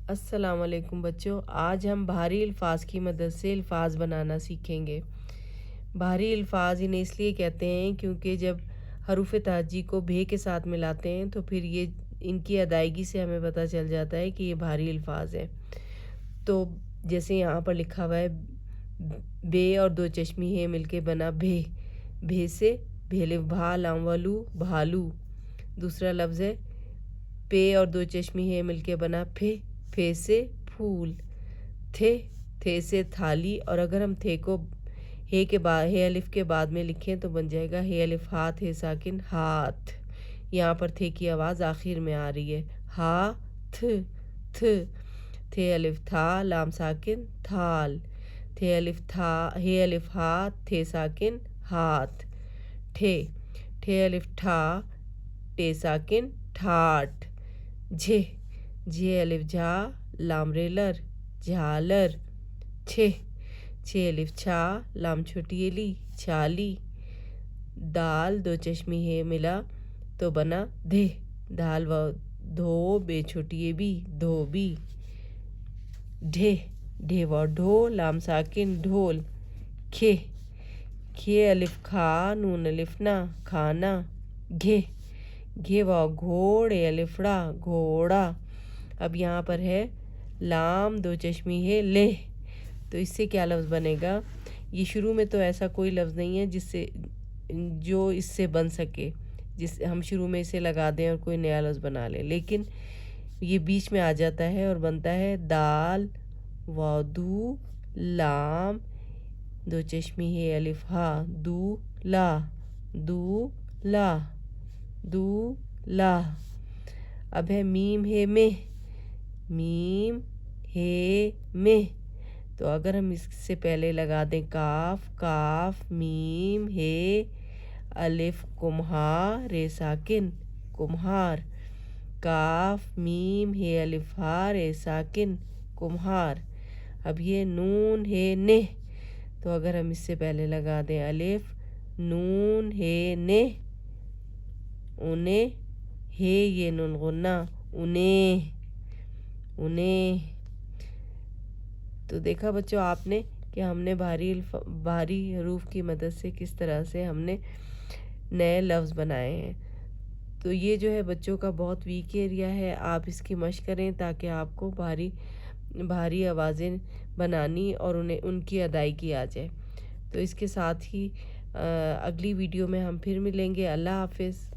السلام علیکم بچوں، آج ہم بھاری الفاظ کی مدد سے الفاظ بنانا سیکھیں گے۔ بھاری الفاظ انہیں اس لیے کہتے ہیں کیونکہ جب حروف تہجی کو بھے کے ساتھ ملاتے ہیں تو پھر یہ ان کی ادائیگی سے ہمیں پتہ چل جاتا ہے کہ یہ بھاری الفاظ ہیں۔ تو جیسے یہاں پر لکھا ہوا ہے بے اور دو چشمی ہے مل کے بنا بھے، بھے سے بھیلو بھا لام ولو بھالو۔ دوسرا لفظ ہے پے اور دو چشمی ہے مل کے بنا پھے، پھے سے پھول۔ تھے سے تھالی، اور اگر ہم تھے کو ہے الف کے بعد میں لکھیں تو بن جائے گا ہے الف ہاتھ ہے ساکن ہاتھ۔ یہاں پر تھے کی آواز آخر میں آ رہی ہے، ہاتھ تھے الف تھا لام ساکن تھال، تھے الف تھا ہے الف ہاتھ تھے ساکن ہاتھ۔ ٹھے الف ٹھا ٹے ساکن ٹھاٹ۔ جھے الف جھا لام ریلر جھالر۔ چھے الف چھا لام چھوٹی ایلی چھالی۔ دال دو چشمی ہے ملا تو بنا دھے، دھال و دھو بے چھوٹی اے بی دھوبی۔ ڈھے و ڈھو لام ساکن ڈھول۔ کھے الف کھا نون الف نا کھانا۔ گھے و گھوڑ اے الف ڑا گھوڑا۔ اب یہاں پر ہے لام دو چشمی ہے لے، تو اس سے کیا لفظ بنے گا؟ یہ شروع میں تو ایسا کوئی لفظ نہیں ہے جو اس سے بن سکے، جس ہم شروع میں اسے لگا دیں اور کوئی نیا لفظ بنا لیں، لیکن یہ بیچ میں آ جاتا ہے اور بنتا ہے دال و دو لام دو چشمی ہے الف ہا دو لا۔ اب ہے میم ہے میں، تو اگر ہم اس سے پہلے لگا دیں کاف میم ہے الف کمہا رے ساکن کمہار۔ کاف میم ہے الف ہا رے ساکن کمہار۔ اب یہ نون ہے نے، تو اگر ہم اس سے پہلے لگا دیں الف نون ہے نے انہیں، ہے یہ نون غنہ انہیں۔ تو دیکھا بچوں آپ نے کہ ہم نے بھاری حروف کی مدد سے کس طرح سے ہم نے نئے لفظ بنائے ہیں۔ تو یہ جو ہے بچوں کا بہت ویک ایریا ہے، آپ اس کی مشق کریں تاکہ آپ کو بھاری آوازیں بنانی اور ان کی ادائیگی آ جائے۔ تو اس کے ساتھ ہی اگلی ویڈیو میں ہم پھر ملیں گے۔ اللہ حافظ۔